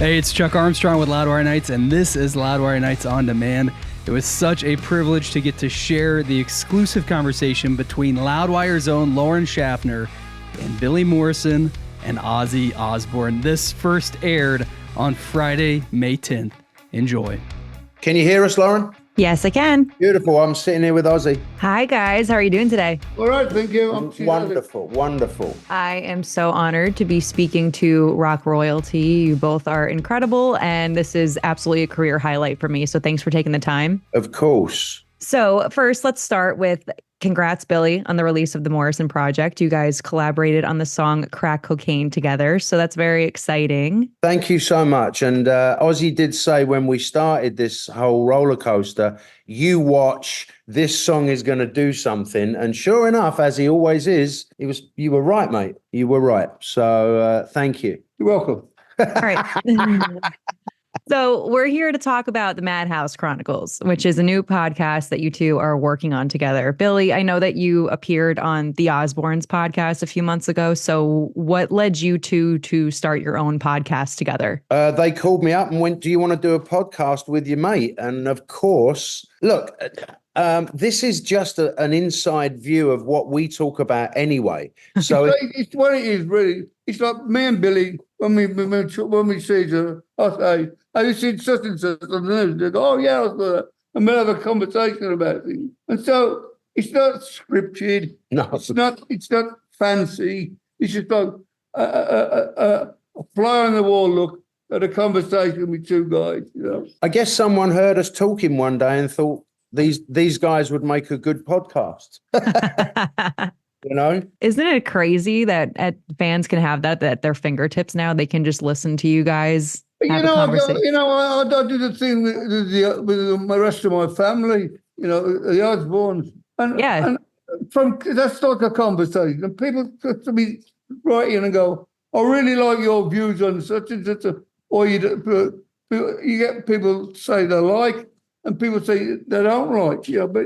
Hey, it's Chuck Armstrong with Loudwire Nights, and this is Loudwire Nights On Demand. It was such a privilege to get to share the exclusive conversation between Loudwire's own Lauryn Schaffner and Billy Morrison and Ozzy Osbourne. This first aired on Friday, May 10th. Enjoy. Can you hear us, Lauryn? Yes, I can. Beautiful. I'm sitting here with Ozzy. Hi, guys. How are you doing today? All right, thank you. Wonderful. I am so honored to be speaking to rock royalty. You both are incredible, and this is absolutely a career highlight for me. So thanks for taking the time. Of course. So first, let's start with congrats, Billy, on the release of the Morrison project. You guys collaborated on the song Crack Cocaine together. So that's very exciting. Thank you so much. And Ozzy did say when we started this whole roller coaster, you watch, this song is going to do something. And sure enough, as he always is, you were right, mate. You were right. So thank you. You're welcome. All right. So we're here to talk about the Madhouse Chronicles, which is a new podcast that you two are working on together. Billy, I know that you appeared on the Osbournes podcast a few months ago. So what led you two to start your own podcast together? They called me up and went, do you want to do a podcast with your mate? And of course, look, this is just an inside view of what we talk about anyway. So it's what it is, really. It's like me and Billy, when we see each other, I say, have you seen such and such on the news? They go, oh, yeah, I saw that. And we'll have a conversation about things. And so it's not scripted. No. It's not fancy. It's just like a fly on the wall look at a conversation with two guys, you know. I guess someone heard us talking one day and thought these guys would make a good podcast. You know, isn't it crazy that fans can have that at their fingertips now? They can just listen to you guys have a conversation. I do the thing with the rest of my family. You know, the Osbournes, and that's like a conversation. And people to be writing and go, I really like your views on such and such, or you get people say they like, and people say they don't like. You know, but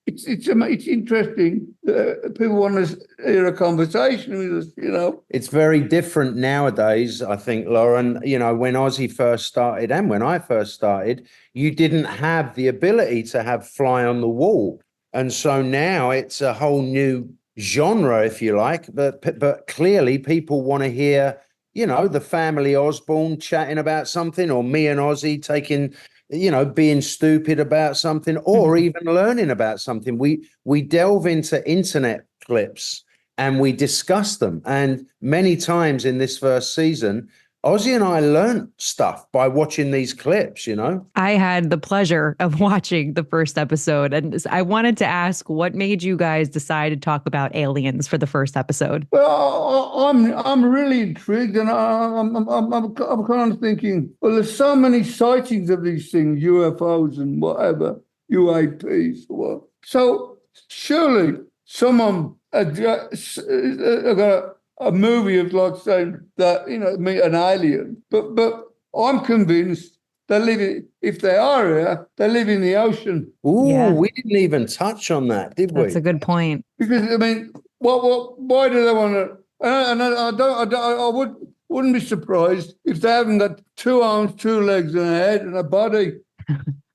it's interesting. People want to hear a conversation with us, you know. It's very different nowadays, I think, Lauryn. You know, when Ozzy first started and when I first started, you didn't have the ability to have fly on the wall. And so now it's a whole new genre, if you like. But clearly people want to hear, you know, the family Osbourne chatting about something, or me and Ozzy taking, you know, being stupid about something, or even learning about something. We delve into internet clips and we discuss them. And many times in this first season, Ozzy and I learned stuff by watching these clips, you know. I had the pleasure of watching the first episode, and I wanted to ask, what made you guys decide to talk about aliens for the first episode? Well, I'm really intrigued, and I'm kind of thinking, well, there's so many sightings of these things, UFOs and whatever, UAPs. So surely someone got a movie of like saying that, you know, meet an alien, but I'm convinced they live if they are here, they live in the ocean. Ooh, yeah. We didn't even touch on that, did we? That's a good point. Because I mean, why do they want to? And I wouldn't be surprised if they haven't got 2 arms, 2 legs, and a head and a body,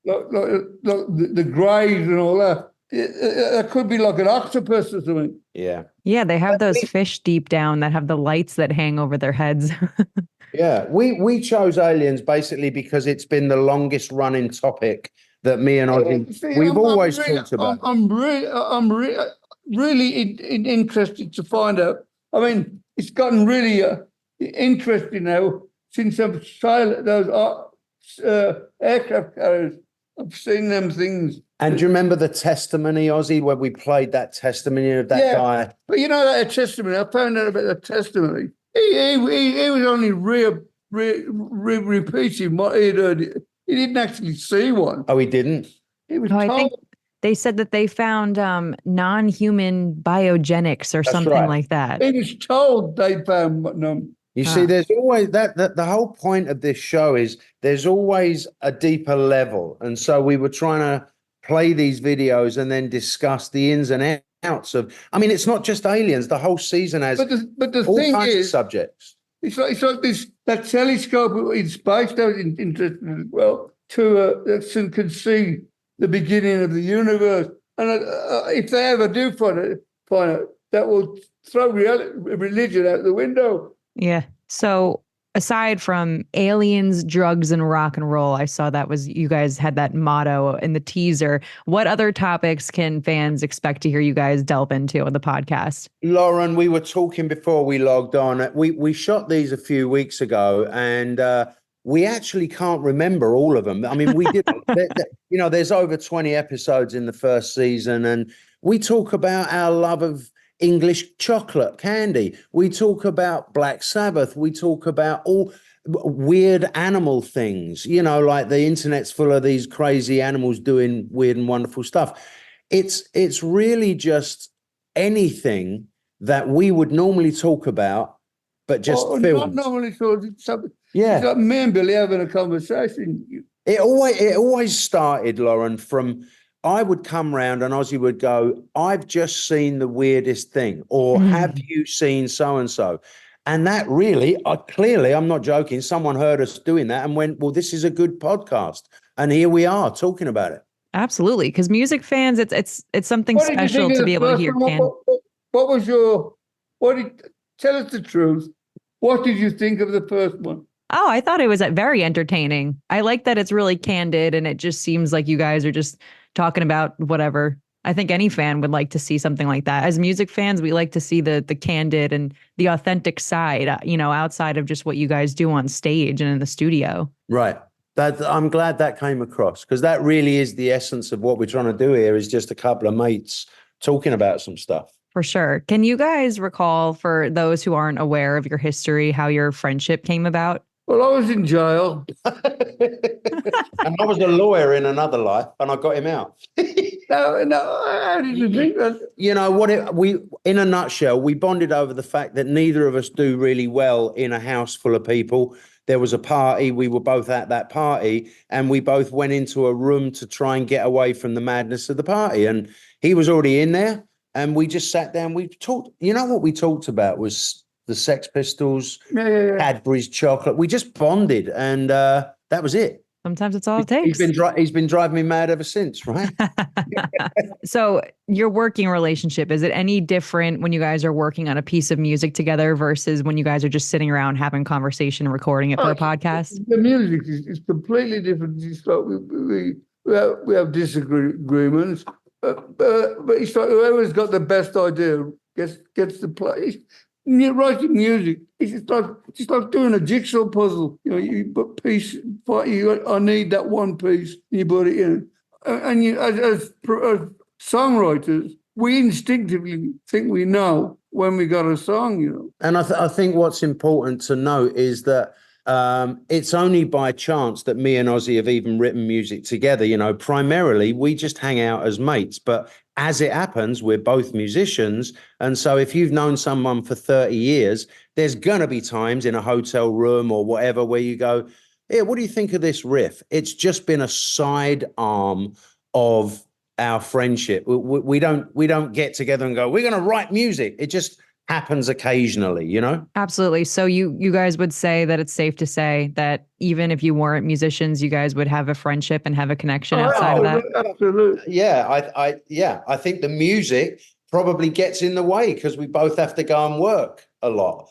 like the grays and all that. It could be like an octopus or something. Yeah. Yeah, they have those fish deep down that have the lights that hang over their heads. Yeah, we chose aliens basically because it's been the longest running topic that me and Ozzy we've always talked about. I'm really interested to find out. I mean, it's gotten really interesting now since I've sailed those aircraft carriers. I've seen them things. And do you remember the testimony, Ozzy, where we played that testimony of that guy? But you know that testimony, I found out about that testimony. He was only repeating what he'd heard. He didn't actually see one. Oh, he didn't? He was told. I think they said that they found non-human biogenics or something like that. He was told they found them. You see, there's always that the whole point of this show is there's always a deeper level. And so we were trying to play these videos and then discuss the ins and outs of, I mean, it's not just aliens. The whole season has but the all thing kinds is, of subjects. it's like this that telescope in space that was interesting as well that can see the beginning of the universe. And if they ever do find it, that will throw religion out the window. Yeah. So aside from aliens, drugs, and rock and roll, I saw that was you guys had that motto in the teaser. What other topics can fans expect to hear you guys delve into on the podcast? Lauryn, we were talking before we logged on. We shot these a few weeks ago, and we actually can't remember all of them. I mean, we did, there's over 20 episodes in the first season, and we talk about our love of English chocolate candy. We talk about Black Sabbath. We talk about all weird animal things, like the internet's full of these crazy animals doing weird and wonderful stuff. It's really just anything that we would normally talk about, but just filmed. Not normally talk. Yeah. It's like me and Billy having a conversation. It always started, Lauryn, from I would come round and Ozzy would go, I've just seen the weirdest thing, or have you seen so-and-so? And that really, clearly, I'm not joking, someone heard us doing that and went, well, this is a good podcast. And here we are talking about it. Absolutely. Because music fans, it's something special to be able to hear. Tell us the truth. What did you think of the first one? Oh, I thought it was very entertaining. I like that it's really candid and it just seems like you guys are just talking about whatever. I think any fan would like to see something like that. As music fans, we like to see the candid and the authentic side, outside of just what you guys do on stage and in the studio. Right. I'm glad that came across, because that really is the essence of what we're trying to do here, is just a couple of mates talking about some stuff. For sure. Can you guys recall, for those who aren't aware of your history, how your friendship came about? Well, I was in jail. And I was a lawyer in another life, and I got him out. No, how did you think that? In a nutshell, we bonded over the fact that neither of us do really well in a house full of people. There was a party, we were both at that party, and we both went into a room to try and get away from the madness of the party. And he was already in there, and we just sat down, we talked. What we talked about was the Sex Pistols, Cadbury's chocolate. We just bonded, and that was it. Sometimes it's all it takes. He's been driving me mad ever since, right? So your working relationship, is it any different when you guys are working on a piece of music together versus when you guys are just sitting around having conversation and recording it for a podcast? The music is completely different. It's like we have disagreements, but it's like whoever's got the best idea gets the play. You're writing music. It's like doing a jigsaw puzzle. You put piece. I need that one piece. You put it in, and you, as songwriters, we instinctively think we know when we got a song. And I think what's important to note is that it's only by chance that me and Ozzy have even written music together. Primarily we just hang out as mates, but as it happens, we're both musicians. And so if you've known someone for 30 years, there's going to be times in a hotel room or whatever where you go, hey, what do you think of this riff? It's just been a side arm of our friendship. We don't get together and go, we're going to write music. It just happens occasionally, Absolutely. So you guys would say that it's safe to say that even if you weren't musicians, you guys would have a friendship and have a connection outside of that? Absolutely. Yeah, I think the music probably gets in the way because we both have to go and work a lot.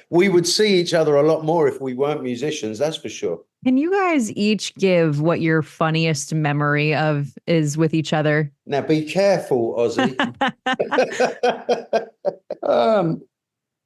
We would see each other a lot more if we weren't musicians, that's for sure. Can you guys each give what your funniest memory of is with each other? Now, be careful, Ozzy. I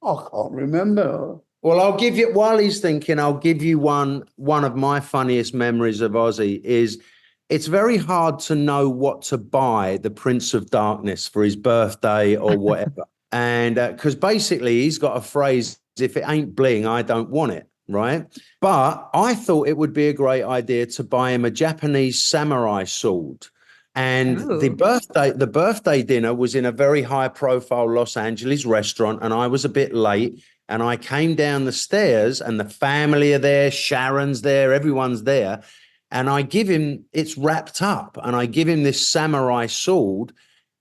can't remember. Well, I'll give you, while he's thinking, I'll give you one of my funniest memories of Ozzy is it's very hard to know what to buy the Prince of Darkness for his birthday or whatever. And because basically he's got a phrase, if it ain't bling, I don't want it. Right. But I thought it would be a great idea to buy him a Japanese samurai sword. And the birthday dinner was in a very high profile Los Angeles restaurant. And I was a bit late and I came down the stairs and the family are there. Sharon's there. Everyone's there. And I give him, it's wrapped up and I give him this samurai sword.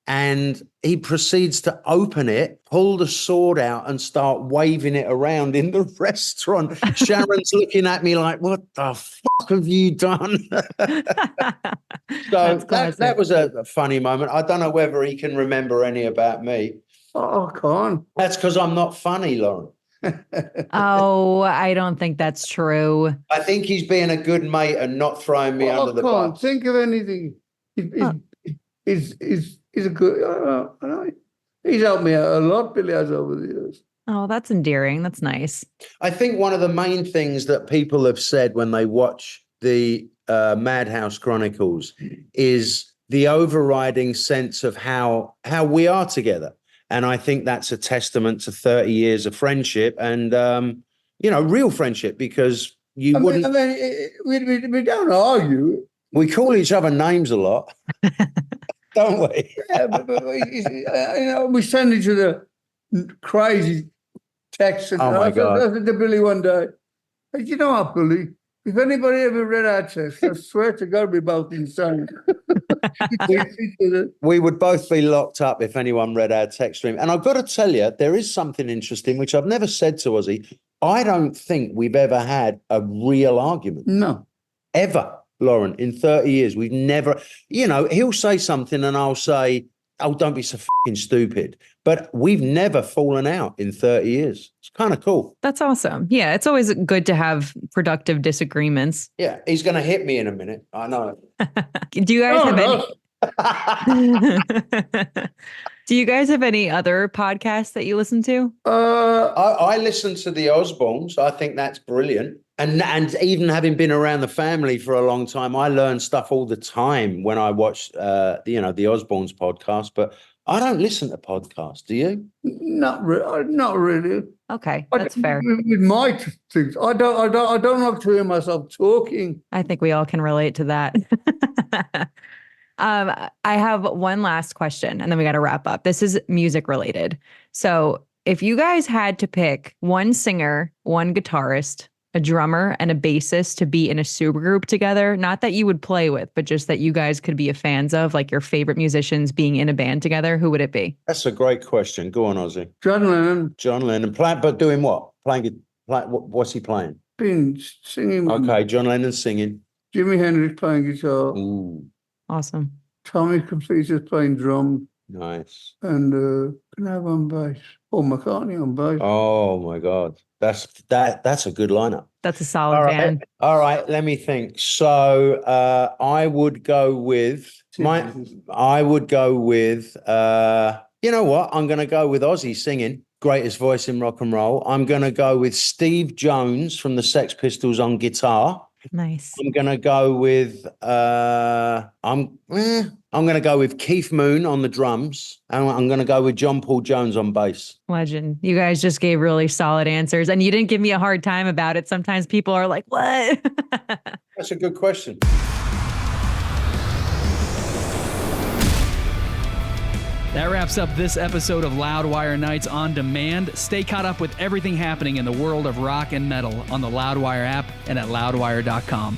and he proceeds to open it, pull the sword out and start waving it around in the restaurant. Sharon's looking at me like, what the fuck have you done? So that was a funny moment. I don't know whether he can remember any about me. Oh, I can't. That's because I'm not funny, Lauryn. Oh, I don't think that's true. I think he's being a good mate and not throwing me under the bus. I can't think of anything. He's a good. He's helped me out a lot, Billy has, over the years. Oh, that's endearing. That's nice. I think one of the main things that people have said when they watch the Madhouse Chronicles is the overriding sense of how we are together. And I think that's a testament to 30 years of friendship and, real friendship, because we don't argue. We call each other names a lot, don't we? Yeah, but we send each other crazy texts. And oh, my God. I said to Billy one day, hey, you know what, Billy? If anybody ever read our text, I swear to God, we're both insane. We would both be locked up if anyone read our text stream. And I've got to tell you, there is something interesting, which I've never said to Ozzy. I don't think we've ever had a real argument. No. Ever, Lauryn, in 30 years. We've never, he'll say something and I'll say, oh, don't be so fucking stupid. But we've never fallen out in 30 years. It's kind of cool. That's awesome. Yeah, it's always good to have productive disagreements. Yeah, he's going to hit me in a minute. I know. Do you guys Do you guys have any other podcasts that you listen to? I listen to the Osbournes. I think that's brilliant. And even having been around the family for a long time, I learn stuff all the time when I watch, the Osbournes podcast. But I don't listen to podcasts. Do you? Not really. Okay, that's fair. With my things, I don't like to hear myself talking. I think we all can relate to that. I have one last question, and then we got to wrap up. This is music related. So, if you guys had to pick one singer, one guitarist, a drummer, and a bassist to be in a supergroup together, not that you would play with, but just that you guys could be fans of, like your favorite musicians being in a band together, who would it be? That's a great question. Go on, Ozzy. John Lennon. John Lennon. But doing what? What's he playing? Singing. Okay, John Lennon singing. Jimi Hendrix playing guitar. Ooh. Awesome. Tommy Caprice's playing drum. Nice. And can I have on bass? Paul McCartney on bass. Oh my God. That's a good lineup. That's a solid band. All right, let me think. So I would go with you know what? I'm gonna go with Ozzy singing. Greatest voice in rock and roll. I'm gonna go with Steve Jones from the Sex Pistols on guitar. Nice. I'm gonna go with I'm gonna go with Keith Moon on the drums, and I'm gonna go with John Paul Jones on bass. Legend. You guys just gave really solid answers, and you didn't give me a hard time about it. Sometimes people are like, "What?" That's a good question. That wraps up this episode of Loudwire Nights on Demand. Stay caught up with everything happening in the world of rock and metal on the Loudwire app and at loudwire.com.